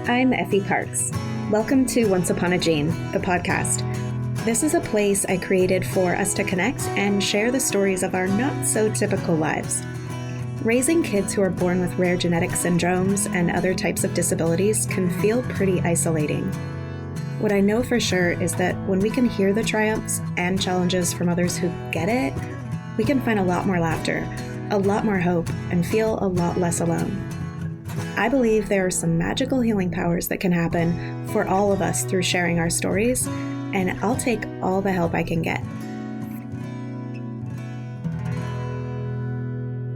I'm Effie Parks. Welcome to Once Upon a Gene, the podcast. This is a place I created for us to connect and share the stories of our not-so-typical lives. Raising kids who are born with rare genetic syndromes and other types of disabilities can feel pretty isolating. What I know for sure is that when we can hear the triumphs and challenges from others who get it, we can find a lot more laughter, a lot more hope, and feel a lot less alone. I believe there are some magical healing powers that can happen for all of us through sharing our stories, and I'll take all the help I can get.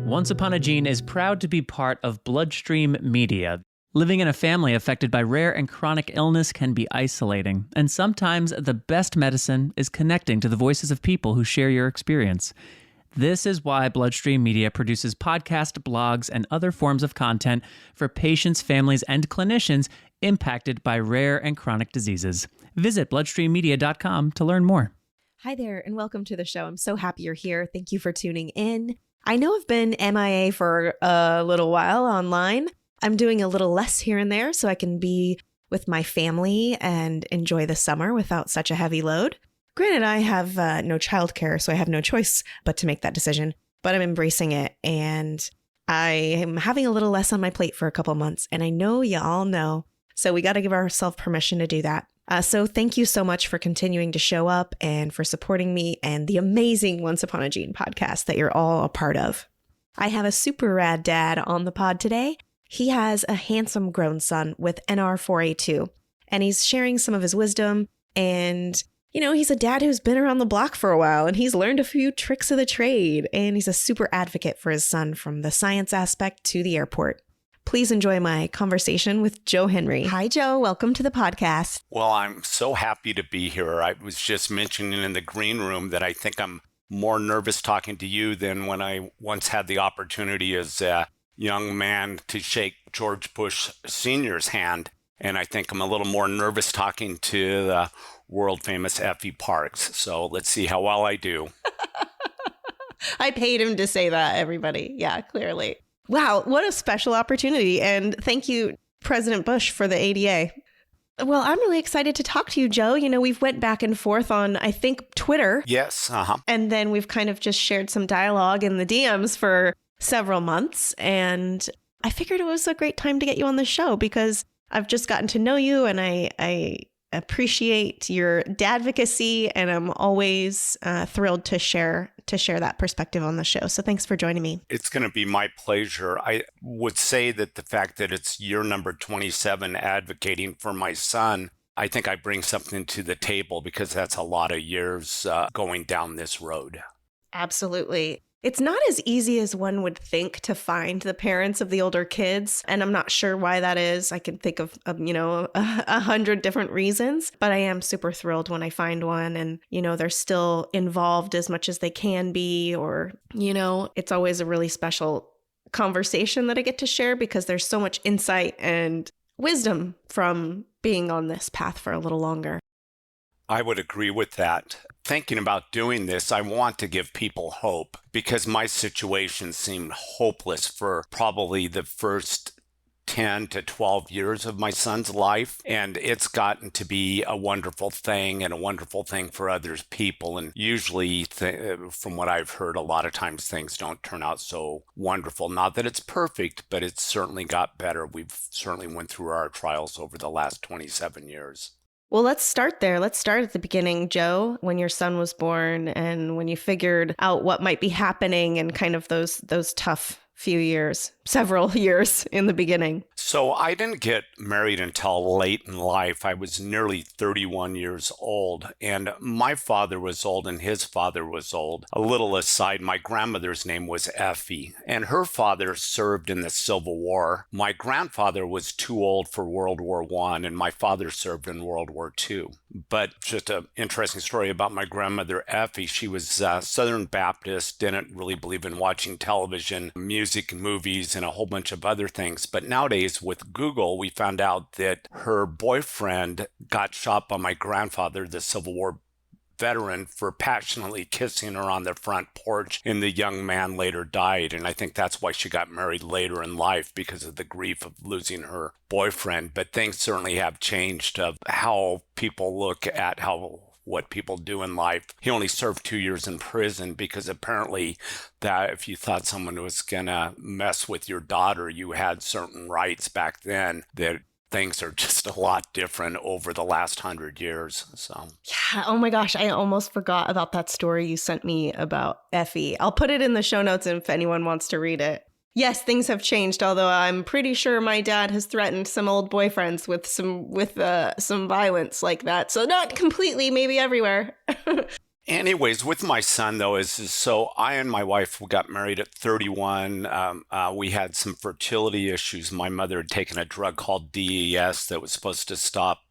Once Upon a Gene is proud to be part of Bloodstream Media. Living in a family affected by rare and chronic illness can be isolating, and sometimes the best medicine is connecting to the voices of people who share your experience. This is why Bloodstream Media produces podcasts, blogs, and other forms of content for patients, families, and clinicians impacted by rare and chronic diseases. Visit bloodstreammedia.com to learn more. Hi there, and welcome to the show. I'm so happy you're here. Thank you for tuning in. I know I've been MIA for a little while online. I'm doing a little less here and there so I can be with my family and enjoy the summer without such a heavy load. Granted, I have no childcare, so I have no choice but to make that decision, but I'm embracing it, and I am having a little less on my plate for a couple months, and I know you all know, so we got to give ourselves permission to do that. So thank you so much for continuing to show up and for supporting me and the amazing Once Upon a Gene podcast that you're all a part of. I have a super rad dad on the pod today. He has a handsome grown son with NR4A2, and he's sharing some of his wisdom. And, you know, he's a dad who's been around the block for a while, and he's learned a few tricks of the trade. And he's a super advocate for his son from the science aspect to the airport. Please enjoy my conversation with Joe Henry. Hi, Joe. Welcome to the podcast. Well, I'm so happy to be here. I was just mentioning in the green room that I think I'm more nervous talking to you than when I once had the opportunity as a young man to shake George Bush Sr.'s hand. And I think I'm a little more nervous talking to the world famous Effie Parks. So let's see how well I do. I paid him to say that, everybody. Yeah, clearly. Wow, what a special opportunity. And thank you, President Bush, for the ADA. Well, I'm really excited to talk to you, Joe. You know, we've went back and forth on, I think, Twitter. Yes. And then we've kind of just shared some dialogue in the DMs for several months. And I figured it was a great time to get you on the show because I've just gotten to know you, and I appreciate your dadvocacy, and I'm always thrilled to share that perspective on the show. So thanks for joining me. It's going to be my pleasure. I would say that the fact that it's year number 27 advocating for my son, I think I bring something to the table because that's a lot of years going down this road. Absolutely. It's not as easy as one would think to find the parents of the older kids. And I'm not sure why that is. I can think of 100 different reasons, but I am super thrilled when I find one and, you know, they're still involved as much as they can be, or, you know, it's always a really special conversation that I get to share because there's so much insight and wisdom from being on this path for a little longer. I would agree with that. Thinking about doing this, I want to give people hope because my situation seemed hopeless for probably the first 10 to 12 years of my son's life. And it's gotten to be a wonderful thing and a wonderful thing for other people. And usually, from what I've heard, a lot of times things don't turn out so wonderful. Not that it's perfect, but it's certainly got better. We've certainly went through our trials over the last 27 years. Well, let's start there. Let's start at the beginning, Joe, when your son was born and when you figured out what might be happening and kind of those tough few years, several years in the beginning. So I didn't get married until late in life. I was nearly 31 years old, and my father was old and his father was old. A little aside, my grandmother's name was Effie, and her father served in the Civil War. My grandfather was too old for World War I, and my father served in World War II. But just an interesting story about my grandmother, Effie. She was Southern Baptist, didn't really believe in watching television, music, movies, and a whole bunch of other things. But nowadays, with Google, we found out that her boyfriend got shot by my grandfather, the Civil War veteran for passionately kissing her on the front porch, and the young man later died. And I think that's why she got married later in life, because of the grief of losing her boyfriend. But things certainly have changed of how people look at what people do in life. He only served 2 years in prison because apparently that if you thought someone was gonna mess with your daughter, you had certain rights back then that things are just a lot different over the last 100 years. So Yeah. Oh my gosh. I almost forgot about that story you sent me about Effie. I'll put it in the show notes if anyone wants to read it. Yes, things have changed, although I'm pretty sure my dad has threatened some old boyfriends with some violence like that. So not completely, maybe everywhere. anyways, with my son, though, so I and my wife got married at 31. We had some fertility issues. My mother had taken a drug called DES that was supposed to stop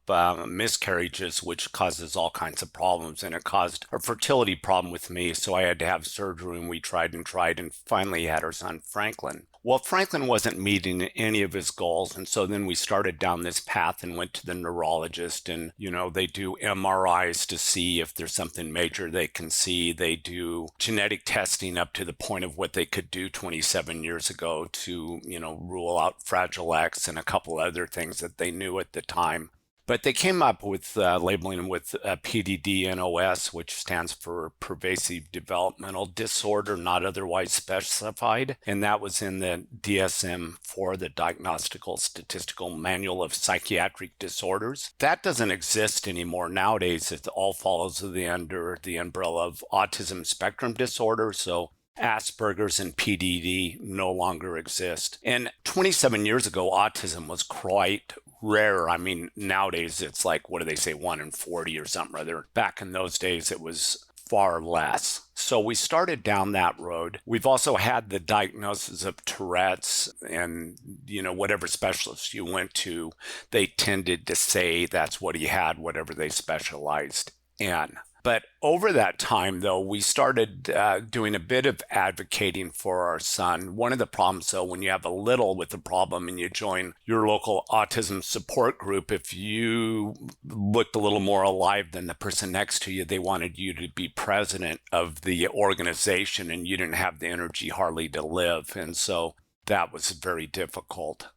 miscarriages, which causes all kinds of problems. And it caused a fertility problem with me. So I had to have surgery, and we tried and finally had our son, Franklin. Well, Franklin wasn't meeting any of his goals. And so then we started down this path and went to the neurologist. And, they do MRIs to see if there's something major they can see. They do genetic testing up to the point of what they could do 27 years ago to, rule out Fragile X and a couple other things that they knew at the time. But they came up with labeling them with PDD-NOS, which stands for Pervasive Developmental Disorder, not otherwise specified. And that was in the DSM-4, the Diagnostical Statistical Manual of Psychiatric Disorders. That doesn't exist anymore. Nowadays, it all follows under the umbrella of autism spectrum disorder. So Asperger's and PDD no longer exist. And 27 years ago, autism was quite rare. I mean, nowadays it's like, what do they say, 1 in 40 or something rather. Back in those days, it was far less. So we started down that road. We've also had the diagnosis of Tourette's, and, whatever specialist you went to, they tended to say that's what he had, whatever they specialized in. But over that time, though, we started doing a bit of advocating for our son. One of the problems, though, when you have a little with a problem and you join your local autism support group, if you looked a little more alive than the person next to you, they wanted you to be president of the organization, and you didn't have the energy hardly to live. And so that was very difficult.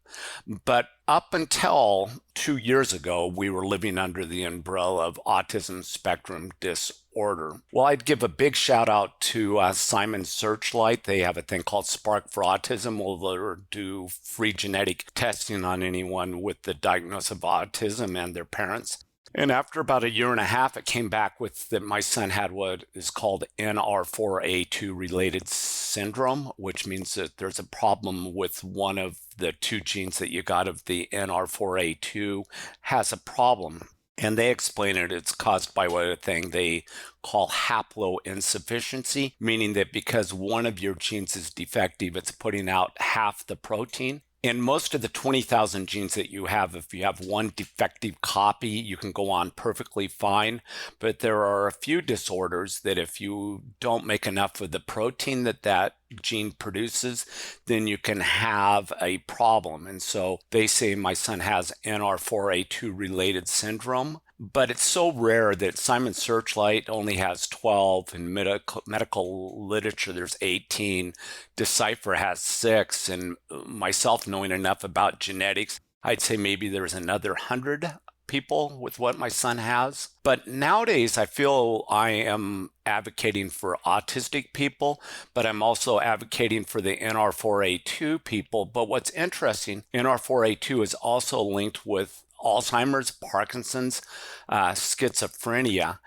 But up until 2 years ago, we were living under the umbrella of autism spectrum disorder. Well, I'd give a big shout out to Simon Searchlight. They have a thing called Spark for Autism. They'll do free genetic testing on anyone with the diagnosis of autism and their parents. And after about a year and a half, it came back with that my son had what is called NR4A2 related syndrome, which means that there's a problem with one of the two genes that you got of the NR4A2 has a problem. And they explain it's caused by a thing they call haploinsufficiency, meaning that because one of your genes is defective, it's putting out half the protein. In most of the 20,000 genes that you have, if you have one defective copy, you can go on perfectly fine. But there are a few disorders that if you don't make enough of the protein that gene produces, then you can have a problem. And so they say my son has NR4A2 related syndrome. But it's so rare that Simon Searchlight only has 12. In medical literature, there's 18. Decipher has 6. And myself knowing enough about genetics, I'd say maybe there's another 100 people with what my son has. But nowadays, I feel I am advocating for autistic people, but I'm also advocating for the NR4A2 people. But what's interesting, NR4A2 is also linked with Alzheimer's, Parkinson's, schizophrenia.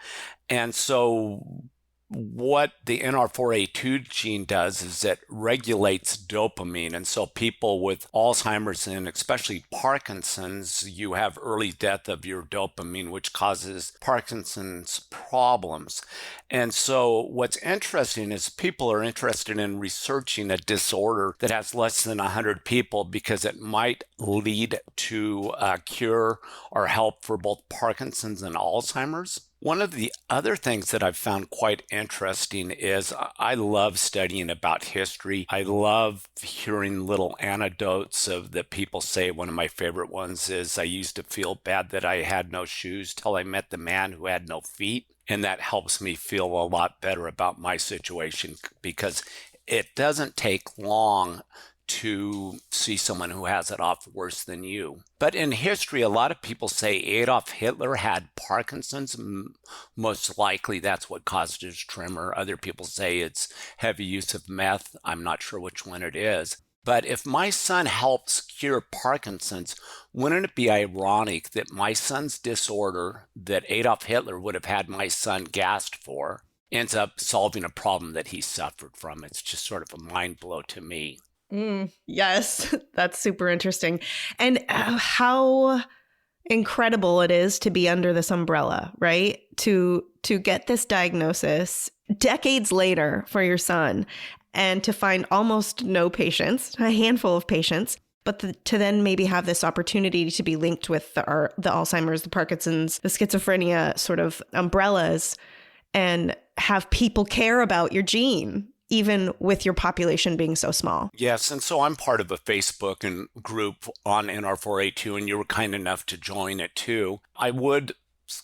And so what the NR4A2 gene does is it regulates dopamine. And so people with Alzheimer's and especially Parkinson's, you have early death of your dopamine, which causes Parkinson's problems. And so what's interesting is people are interested in researching a disorder that has less than 100 people because it might lead to a cure or help for both Parkinson's and Alzheimer's. One of the other things that I've found quite interesting is I love studying about history. I love hearing little anecdotes of that people say. One of my favorite ones is I used to feel bad that I had no shoes till I met the man who had no feet. And that helps me feel a lot better about my situation because it doesn't take long to see someone who has it off worse than you. But in history, a lot of people say Adolf Hitler had Parkinson's. Most likely that's what caused his tremor. Other people say it's heavy use of meth. I'm not sure which one it is. But if my son helps cure Parkinson's, wouldn't it be ironic that my son's disorder that Adolf Hitler would have had my son gassed for ends up solving a problem that he suffered from? It's just sort of a mind blow to me. Yes, that's super interesting. And how incredible it is to be under this umbrella, right? To get this diagnosis decades later for your son and to find almost no patients, a handful of patients, but to then maybe have this opportunity to be linked with the Alzheimer's, the Parkinson's, the schizophrenia sort of umbrellas and have people care about your gene, even with your population being so small. Yes, and so I'm part of a Facebook and group on NR4A2, and you were kind enough to join it too. I would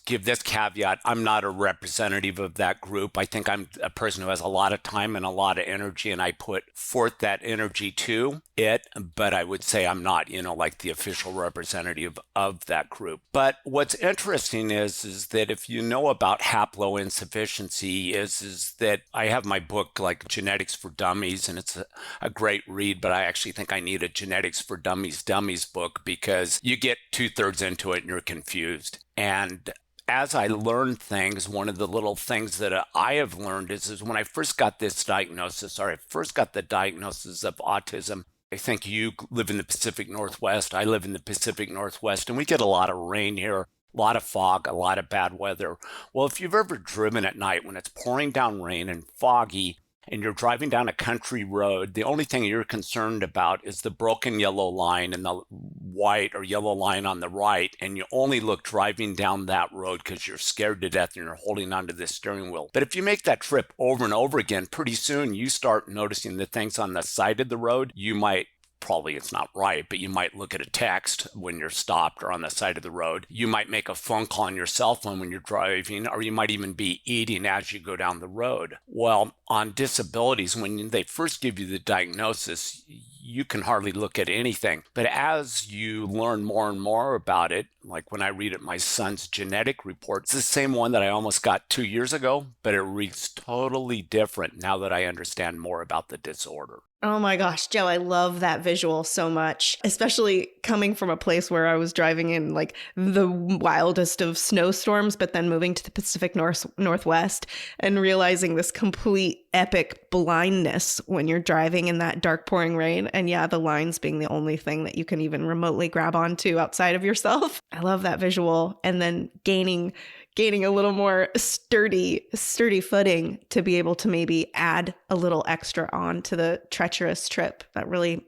give this caveat. I'm not a representative of that group. I think I'm a person who has a lot of time and a lot of energy, and I put forth that energy to it. But I would say I'm not, like the official representative of that group. But what's interesting is that if you know about haploinsufficiency is that I have my book like Genetics for Dummies, and it's a great read, but I actually think I need a Genetics for Dummies book because you get 2/3 into it and you're confused. And as I learned things, one of the little things that I have learned is when I first got this diagnosis, or I first got the diagnosis of autism. I think you live in the Pacific Northwest. I live in the Pacific Northwest, and we get a lot of rain here, a lot of fog, a lot of bad weather. Well, if you've ever driven at night when it's pouring down rain and foggy, and you're driving down a country road, the only thing you're concerned about is the broken yellow line and the white or yellow line on the right. And you only look driving down that road because you're scared to death and you're holding onto the steering wheel. But if you make that trip over and over again, pretty soon you start noticing the things on the side of the road. You might probably it's not right, but you might look at a text when you're stopped or on the side of the road. You might make a phone call on your cell phone when you're driving, or you might even be eating as you go down the road. Well, on disabilities, when they first give you the diagnosis, you can hardly look at anything. But as you learn more and more about it, like when I read at my son's genetic report, it's the same one that I almost got 2 years ago, but it reads totally different now that I understand more about the disorder. Oh my gosh, Joe, I love that visual so much, especially coming from a place where I was driving in like the wildest of snowstorms, but then moving to the Pacific Northwest and realizing this complete epic blindness when you're driving in that dark pouring rain. And yeah, the lines being the only thing that you can even remotely grab onto outside of yourself. I love that visual. And then gaining a little more sturdy footing to be able to maybe add a little extra on to the treacherous trip. That really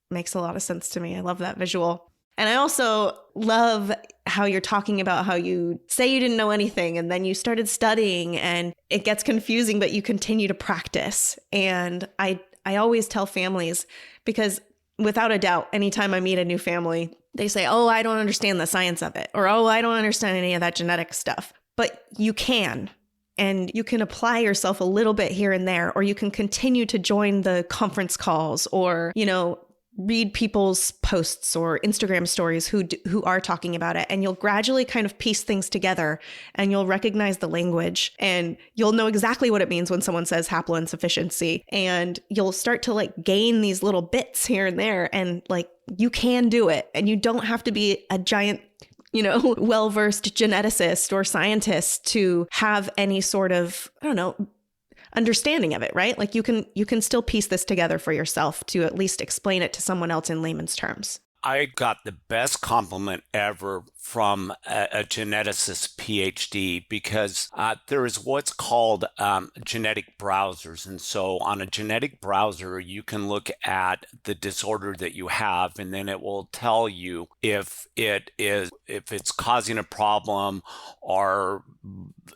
makes a lot of sense to me. I love that visual. And I also love how you're talking about how you say you didn't know anything and then you started studying and it gets confusing, but you continue to practice. And I always tell families, because without a doubt, anytime I meet a new family, they say, oh, I don't understand the science of it, or, oh, I don't understand any of that genetic stuff. But you can, and you can apply yourself a little bit here and there, or you can continue to join the conference calls or, read people's posts or Instagram stories who are talking about it. And you'll gradually kind of piece things together and you'll recognize the language and you'll know exactly what it means when someone says haploinsufficiency. And you'll start to like gain these little bits here and there. And like, you can do it. And you don't have to be a giant, well-versed geneticist or scientist to have any sort of, understanding of it, right? Like you can still piece this together for yourself to at least explain it to someone else in layman's terms. I got the best compliment ever from a geneticist PhD because there is what's called genetic browsers. And so on a genetic browser, you can look at the disorder that you have, and then it will tell you if it's causing a problem,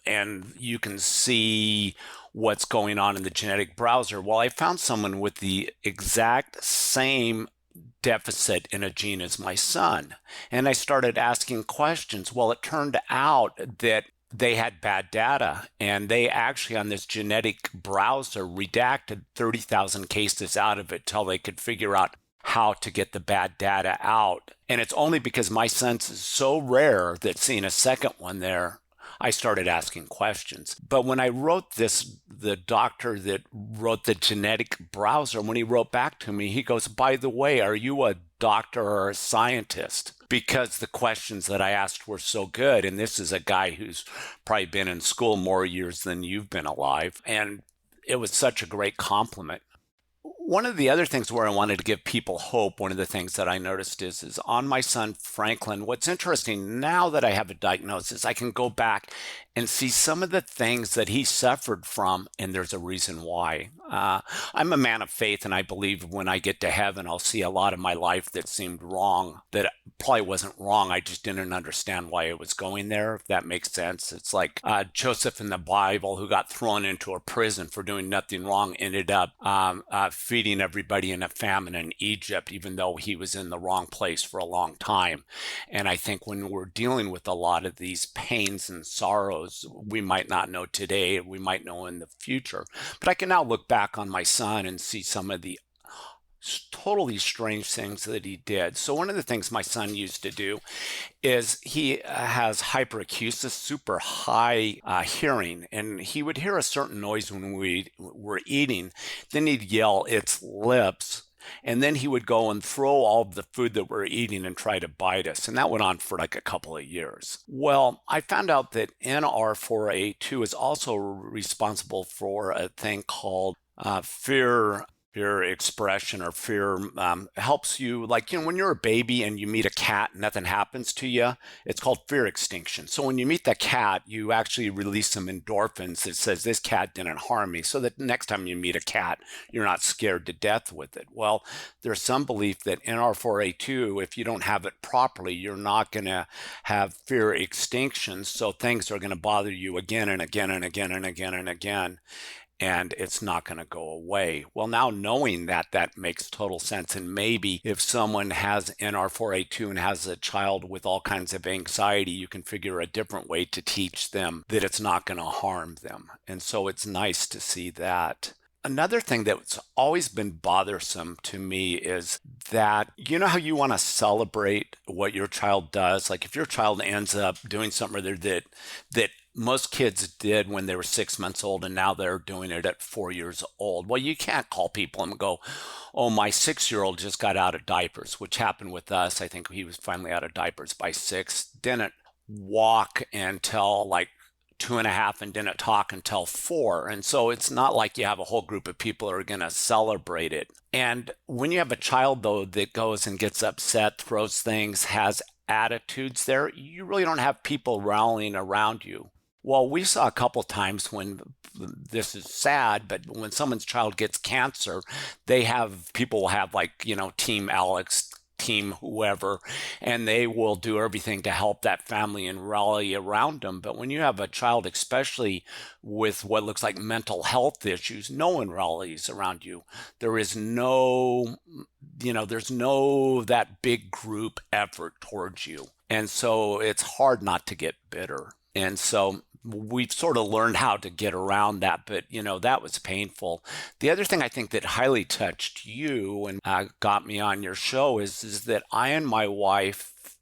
and you can see what's going on in the genetic browser. Well, I found someone with the exact same deficit in a gene as my son. And I started asking questions. Well, it turned out that they had bad data, and they actually on this genetic browser redacted 30,000 cases out of it till they could figure out how to get the bad data out. And it's only because my son's is so rare that seeing a second one there, I started asking questions. But when I wrote this, the doctor that wrote the genetic browser, when he wrote back to me, he goes, by the way, are you a doctor or a scientist? Because the questions that I asked were so good. And this is a guy who's probably been in school more years than you've been alive. And it was such a great compliment. One of the other things where I wanted to give people hope, one of the things that I noticed is on my son, Franklin, what's interesting now that I have a diagnosis, I can go back and see some of the things that he suffered from, and there's a reason why. I'm a man of faith, and I believe when I get to heaven, I'll see a lot of my life that seemed wrong, that probably wasn't wrong. I just didn't understand why it was going there, if that makes sense. It's like Joseph in the Bible, who got thrown into a prison for doing nothing wrong, ended up feeding everybody in a famine in Egypt, even though he was in the wrong place for a long time. And I think when we're dealing with a lot of these pains and sorrows, we might not know today, we might know in the future. But I can now look back on my son and see some of the totally strange things that he did. So one of the things my son used to do is he has hyperacusis, super high hearing, and he would hear a certain noise when we were eating. Then he'd yell, "It's lips." And then he would go and throw all of the food that we're eating and try to bite us. And that went on for like a couple of years. Well, I found out that NR4A2 is also responsible for a thing called fear expression, or fear helps you, like, when you're a baby and you meet a cat and nothing happens to you, it's called fear extinction. So when you meet the cat, you actually release some endorphins that says this cat didn't harm me, so that next time you meet a cat, you're not scared to death with it. Well, there's some belief that NR4A2, if you don't have it properly, you're not going to have fear extinction, so things are going to bother you again and again and again and again and again. And it's not going to go away. Well, now knowing that, that makes total sense. And maybe if someone has NR4A2 and has a child with all kinds of anxiety, you can figure a different way to teach them that it's not going to harm them. And so it's nice to see that. Another thing that's always been bothersome to me is that, you know how you want to celebrate what your child does? Like if your child ends up doing something that most kids did when they were 6 months old, and now they're doing it at 4 years old. Well, you can't call people and go, "Oh, my 6-year-old just got out of diapers," which happened with us. I think he was finally out of diapers by 6, didn't walk until like 2.5, and didn't talk until 4. And so it's not like you have a whole group of people who are going to celebrate it. And when you have a child, though, that goes and gets upset, throws things, has attitudes there, you really don't have people rallying around you. Well, we saw a couple times when, this is sad, but when someone's child gets cancer, people will have like, Team Alex, Team whoever, and they will do everything to help that family and rally around them. But when you have a child, especially with what looks like mental health issues, no one rallies around you. There is there's no that big group effort towards you. And so it's hard not to get bitter. And so we've sort of learned how to get around that, but that was painful. The other thing I think that highly touched you and got me on your show is that I and my wife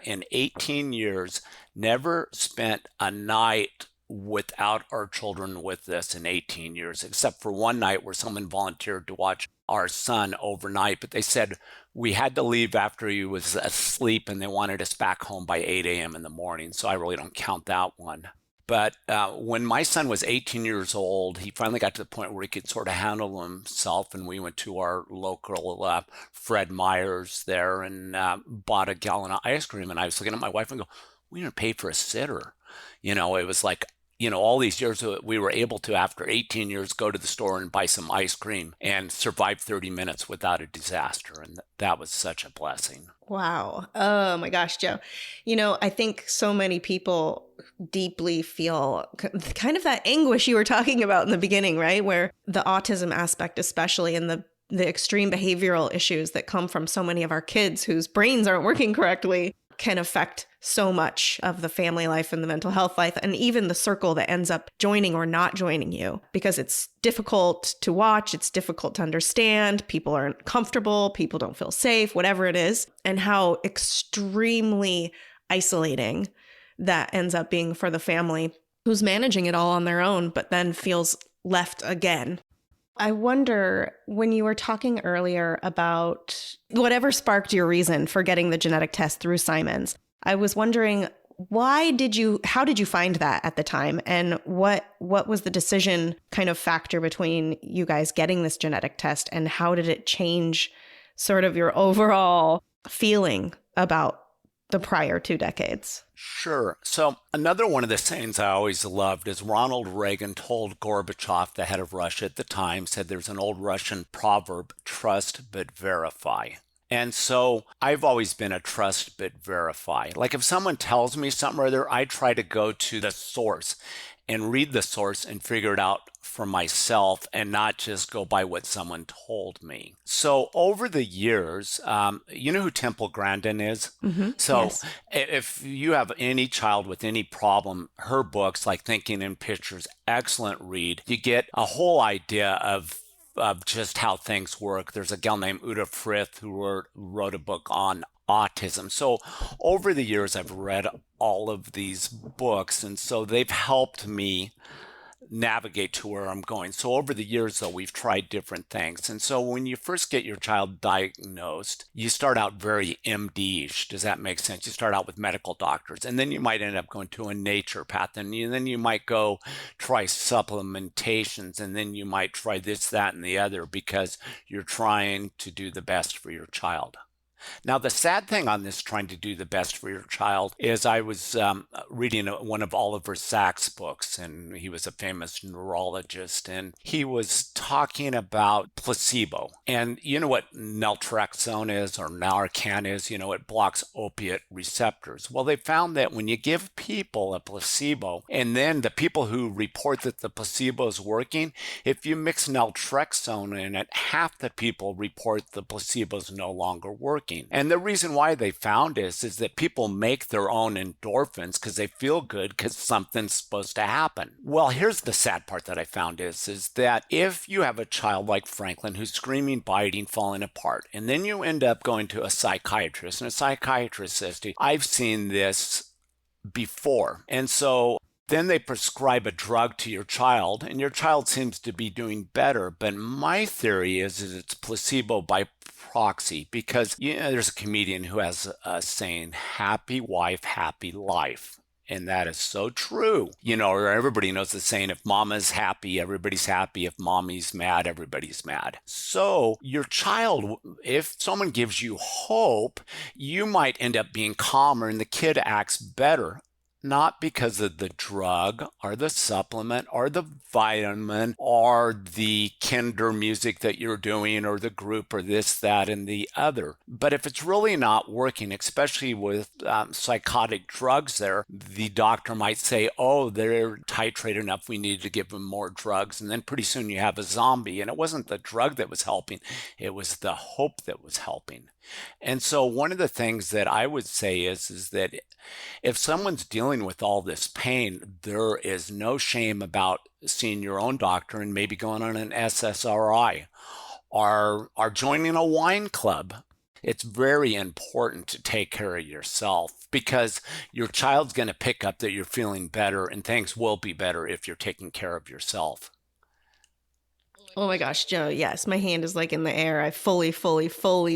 in 18 years never spent a night without our children with us in 18 years, except for one night where someone volunteered to watch our son overnight. But they said we had to leave after he was asleep, and they wanted us back home by 8 a.m. in the morning. So I really don't count that one. But when my son was 18 years old, he finally got to the point where he could sort of handle himself. And we went to our local Fred Meyer's there and bought a gallon of ice cream. And I was looking at my wife and go, we didn't pay for a sitter. It was like, all these years we were able to, after 18 years, go to the store and buy some ice cream and survive 30 minutes without a disaster. And that was such a blessing. Wow. Oh my gosh, Joe. I think so many people deeply feel kind of that anguish you were talking about in the beginning, right? Where the autism aspect, especially, and the extreme behavioral issues that come from so many of our kids whose brains aren't working correctly, can affect so much of the family life and the mental health life, and even the circle that ends up joining or not joining you, because it's difficult to watch, it's difficult to understand, people aren't comfortable, people don't feel safe, whatever it is, and how extremely isolating that ends up being for the family who's managing it all on their own, but then feels left again. I wonder, when you were talking earlier about whatever sparked your reason for getting the genetic test through Simon's, I was wondering, how did you find that at the time? And what was the decision kind of factor between you guys getting this genetic test, and how did it change sort of your overall feeling about the prior 2 decades? Sure. So another one of the sayings I always loved is Ronald Reagan told Gorbachev, the head of Russia at the time, said there's an old Russian proverb, trust but verify. And so I've always been a trust but verify. Like if someone tells me something or other, I try to go to the source and read the source and figure it out for myself and not just go by what someone told me. So over the years, you know who Temple Grandin is? Mm-hmm. So yes. If you have any child with any problem, her books like Thinking in Pictures, excellent read. You get a whole idea of just how things work. There's a gal named Uta Frith who wrote a book on autism. So over the years, I've read all of these books, and so they've helped me navigate to where I'm going. So over the years, though, we've tried different things. And so when you first get your child diagnosed, you start out very MD-ish. Does that make sense? You start out with medical doctors, and then you might end up going to a nature path, and then you might go try supplementations, and then you might try this, that, and the other, because you're trying to do the best for your child. Now, the sad thing on this trying to do the best for your child is I was reading one of Oliver Sacks' books, and he was a famous neurologist, and he was talking about placebo. And you know what naltrexone is, or Narcan is? It blocks opiate receptors. Well, they found that when you give people a placebo, and then the people who report that the placebo is working, if you mix naltrexone in it, half the people report the placebo is no longer working. And the reason why they found is that people make their own endorphins because they feel good because something's supposed to happen. Well, here's the sad part that I found is that if you have a child like Franklin who's screaming, biting, falling apart, and then you end up going to a psychiatrist, and a psychiatrist says to you, I've seen this before. And so then they prescribe a drug to your child, and your child seems to be doing better. But my theory is it's placebo by proxy, because there's a comedian who has a saying, happy wife, happy life. And that is so true. Or everybody knows the saying, if mama's happy, everybody's happy. If mommy's mad, everybody's mad. So your child, if someone gives you hope, you might end up being calmer and the kid acts better. Not because of the drug or the supplement or the vitamin or the kinder music that you're doing or the group or this, that, and the other. But if it's really not working, especially with psychotic drugs the doctor might say, oh, they're titrated enough, we need to give them more drugs. And then pretty soon you have a zombie. And it wasn't the drug that was helping, it was the hope that was helping. And so one of the things that I would say is that if someone's dealing with all this pain, there is no shame about seeing your own doctor and maybe going on an SSRI or joining a wine club. It's very important to take care of yourself, because your child's going to pick up that you're feeling better, and things will be better if you're taking care of yourself. Oh my gosh, Joe, yes, my hand is like in the air. I fully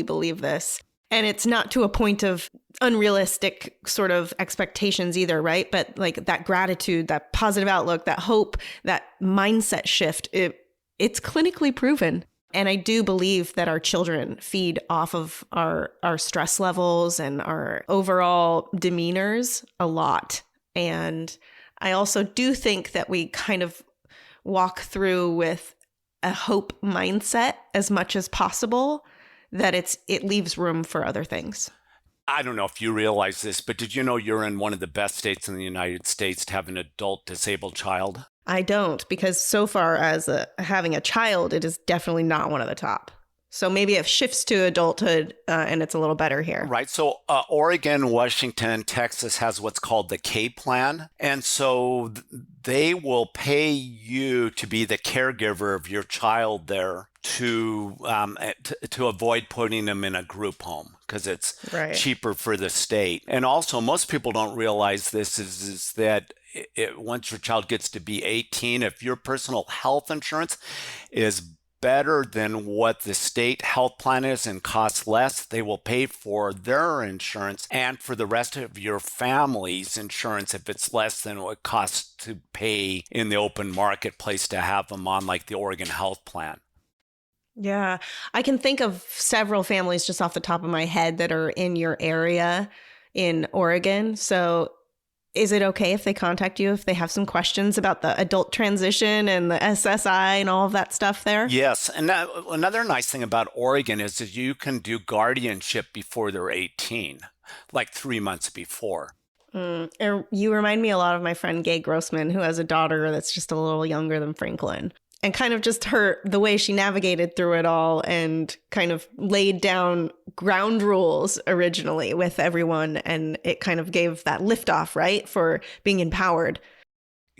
believe this. And it's not to a point of unrealistic sort of expectations either, right? But like that gratitude, that positive outlook, that hope, that mindset shift, it's clinically proven. And I do believe that our children feed off of our stress levels and our overall demeanors a lot. And I also do think that we kind of walk through with a hope mindset as much as possible, that it leaves room for other things. I don't know if you realize this, but did you know you're in one of the best states in the United States to have an adult disabled child? I don't, because so far as having a child, it is definitely not one of the top. So maybe it shifts to adulthood and it's a little better here. Right. So Oregon, Washington, Texas has what's called the K plan. And so they will pay you to be the caregiver of your child there to avoid putting them in a group home because it's cheaper for the state. And also, most people don't realize this is that once your child gets to be 18, if your personal health insurance is better than what the state health plan is and costs less, they will pay for their insurance and for the rest of your family's insurance if it's less than what it costs to pay in the open marketplace to have them on like the Oregon health plan. Yeah, I can think of several families just off the top of my head that are in your area in Oregon. So is it okay if they contact you if they have some questions about the adult transition and the SSI and all of that stuff there? Yes. And another nice thing about Oregon is that you can do guardianship before they're 18, like 3 months before. You remind me a lot of my friend Gay Grossman, who has a daughter that's just a little younger than Franklin. And kind of just the way she navigated through it all and kind of laid down ground rules originally with everyone. And it kind of gave that liftoff, right, for being empowered.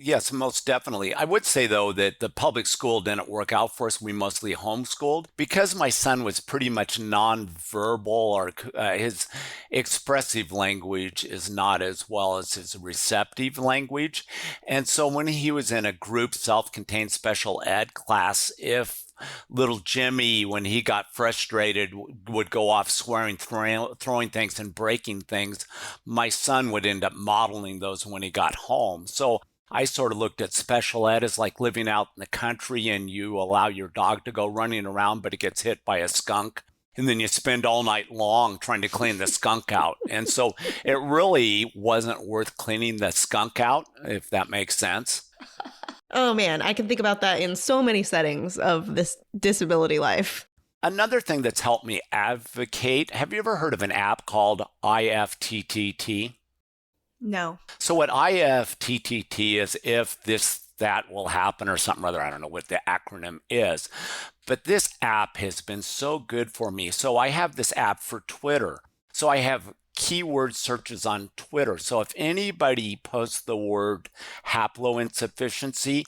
Yes, most definitely. I would say, though, that the public school didn't work out for us. We mostly homeschooled. Because my son was pretty much nonverbal, or his expressive language is not as well as his receptive language. And so when he was in a group self-contained special ed class, if little Jimmy, when he got frustrated, would go off swearing, throwing things and breaking things, my son would end up modeling those when he got home. So I sort of looked at special ed as like living out in the country and you allow your dog to go running around, but it gets hit by a skunk. And then you spend all night long trying to clean the skunk out. And so it really wasn't worth cleaning the skunk out, if that makes sense. Oh, man, I can think about that in so many settings of this disability life. Another thing that's helped me advocate, have you ever heard of an app called IFTTT? No. So what IFTTT is, if this, that will happen or something other, I don't know what the acronym is, but this app has been so good for me. So I have this app for Twitter. So I have keyword searches on Twitter. So if anybody posts the word haploinsufficiency,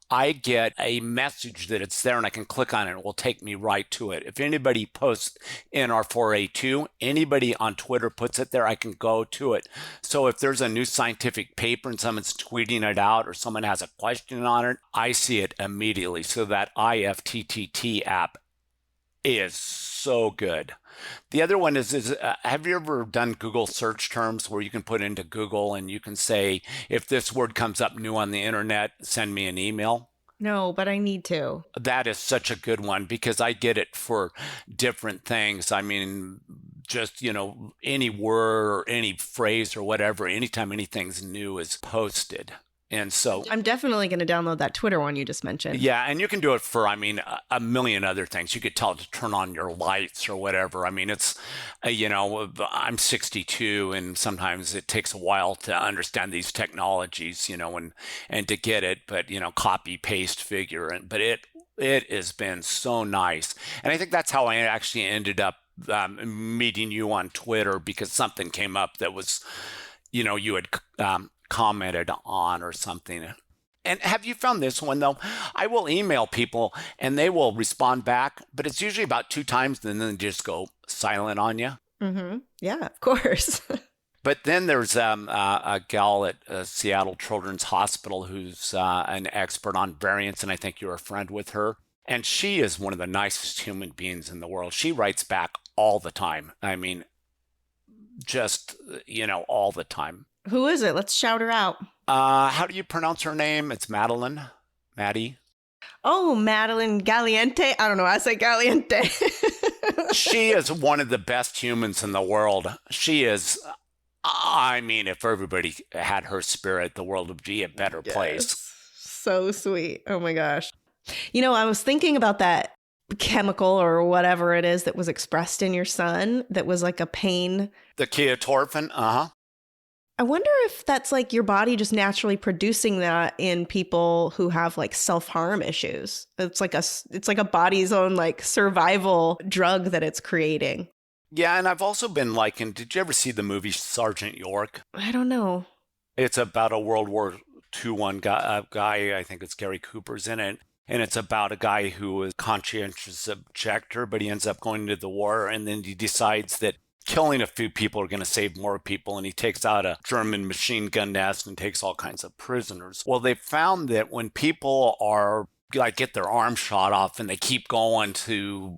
I get a message that it's there and I can click on it and it will take me right to it. If anybody posts NR4A2, anybody on Twitter puts it there, I can go to it. So if there's a new scientific paper and someone's tweeting it out or someone has a question on it, I see it immediately. So that IFTTT app is so good. The other one is have you ever done Google search terms where you can put into Google and you can say, if this word comes up new on the internet, send me an email? No, but I need to. That is such a good one because I get it for different things. I mean, just, any word or any phrase or whatever, anytime anything's new is posted. And so I'm definitely going to download that Twitter one you just mentioned. Yeah, and you can do it for, a million other things. You could tell it to turn on your lights or whatever. I mean, it's, I'm 62 and sometimes it takes a while to understand these technologies, and to get it, but, copy, paste, figure. But it has been so nice. And I think that's how I actually ended up meeting you on Twitter because something came up that was, you had commented on or something. And have you found this one though? I will email people and they will respond back, but it's usually about 2 times and then they just go silent on you. Mm-hmm. Yeah, of course. But then there's a gal at Seattle Children's Hospital who's an expert on variants, and I think you're a friend with her. And she is one of the nicest human beings in the world. She writes back all the time. I mean, just, all the time. Who is it? Let's shout her out. How do you pronounce her name? It's Maddie. Oh, Madeline Galliente. I don't know. I say Galliente. She is one of the best humans in the world. She is, if everybody had her spirit, the world would be a better place. So sweet. Oh my gosh. I was thinking about that chemical or whatever it is that was expressed in your son that was like a pain. The ketorphin, I wonder if that's like your body just naturally producing that in people who have like self-harm issues. It's like a body's own like survival drug that it's creating. Yeah, and I've also been likened, did you ever see the movie Sergeant York? I don't know. It's about a World War II guy, I think it's Gary Cooper's in it. And it's about a guy who is a conscientious objector, but he ends up going to the war, and then he decides that killing a few people are going to save more people, and he takes out a German machine gun nest and takes all kinds of prisoners. Well, they found that when people are get their arm shot off and they keep going to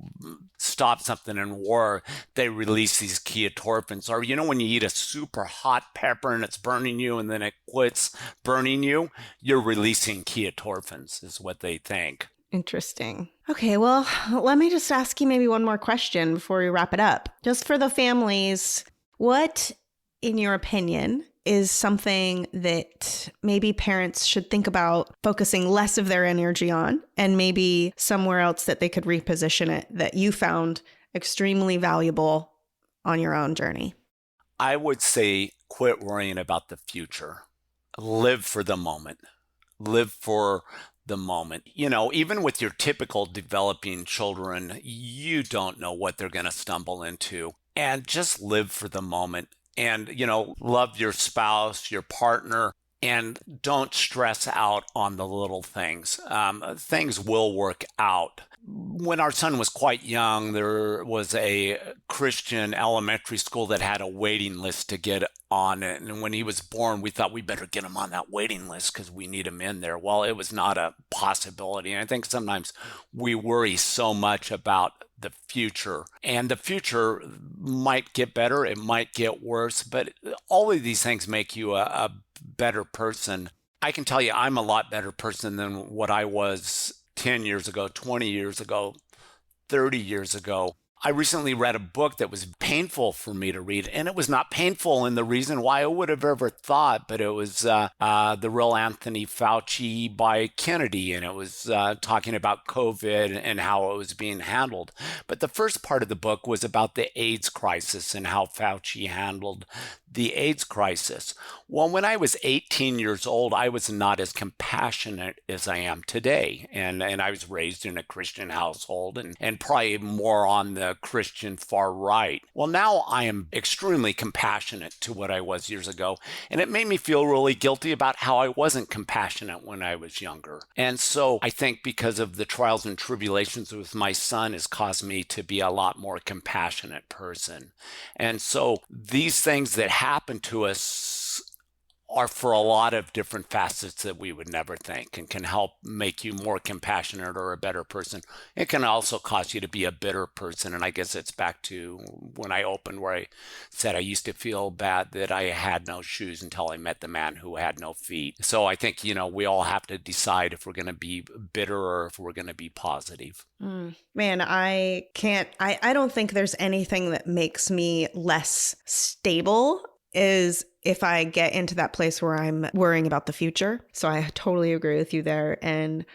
stop something in war, they release these ketorphins. Or when you eat a super hot pepper and it's burning you and then it quits burning you, you're releasing ketorphins is what they think. Interesting. Okay, well, let me just ask you maybe one more question before we wrap it up. Just for the families, what, in your opinion, is something that maybe parents should think about focusing less of their energy on, and maybe somewhere else that they could reposition it that you found extremely valuable on your own journey? I would say quit worrying about the future. Live for the moment. Live for the moment. Even with your typical developing children, you don't know what they're going to stumble into. And just live for the moment. And, love your spouse, your partner, and don't stress out on the little things. Things will work out. When our son was quite young, there was a Christian elementary school that had a waiting list to get on it. And when he was born, we thought we better get him on that waiting list because we need him in there. Well, it was not a possibility. And I think sometimes we worry so much about the future, and the future might get better, it might get worse, but all of these things make you a better person. I can tell you I'm a lot better person than what I was 10 years ago, 20 years ago, 30 years ago. I recently read a book that was painful for me to read, and it was not painful in the reason why I would have ever thought, but it was The Real Anthony Fauci by Kennedy, and it was talking about COVID and how it was being handled. But the first part of the book was about the AIDS crisis and how Fauci handled the AIDS crisis. Well, when I was 18 years old, I was not as compassionate as I am today. And I was raised in a Christian household and probably more on the Christian far right. Well, now I am extremely compassionate to what I was years ago. And it made me feel really guilty about how I wasn't compassionate when I was younger. And so I think because of the trials and tribulations with my son has caused me to be a lot more compassionate person. And so these things that happen to us are for a lot of different facets that we would never think, and can help make you more compassionate or a better person. It can also cause you to be a bitter person. And I guess it's back to when I opened where I said I used to feel bad that I had no shoes until I met the man who had no feet. So I think, we all have to decide if we're going to be bitter or if we're going to be positive. Man, I don't think there's anything that makes me less stable is if I get into that place where I'm worrying about the future. So I totally agree with you there. And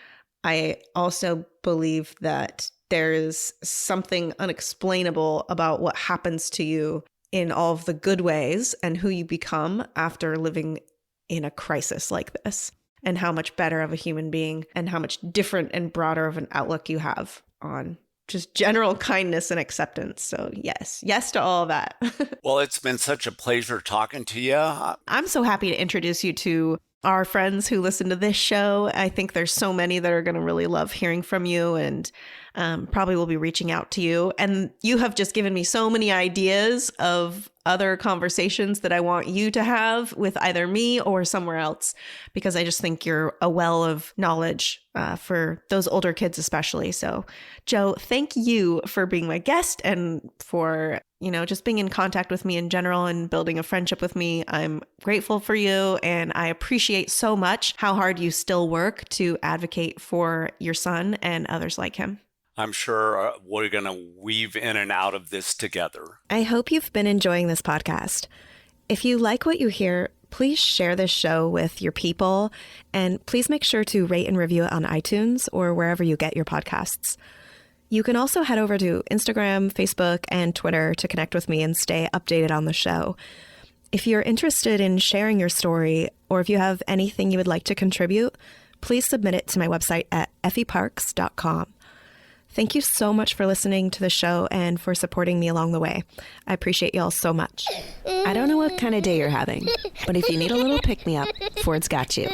I also believe that there is something unexplainable about what happens to you in all of the good ways and who you become after living in a crisis like this, and how much better of a human being and how much different and broader of an outlook you have on just general kindness and acceptance. So yes to all of that. Well, it's been such a pleasure talking to you. I'm so happy to introduce you to our friends who listen to this show. I think there's so many that are going to really love hearing from you, and probably will be reaching out to you. And you have just given me so many ideas of other conversations that I want you to have with either me or somewhere else, because I just think you're a well of knowledge for those older kids especially. So Joe, thank you for being my guest and for just being in contact with me in general and building a friendship with me. I'm grateful for you, and I appreciate so much how hard you still work to advocate for your son and others like him. I'm sure we're going to weave in and out of this together. I hope you've been enjoying this podcast. If you like what you hear, please share this show with your people, and please make sure to rate and review it on iTunes or wherever you get your podcasts. You can also head over to Instagram, Facebook, and Twitter to connect with me and stay updated on the show. If you're interested in sharing your story, or if you have anything you would like to contribute, please submit it to my website at effieparks.com. Thank you so much for listening to the show and for supporting me along the way. I appreciate y'all so much. I don't know what kind of day you're having, but if you need a little pick-me-up, Ford's got you.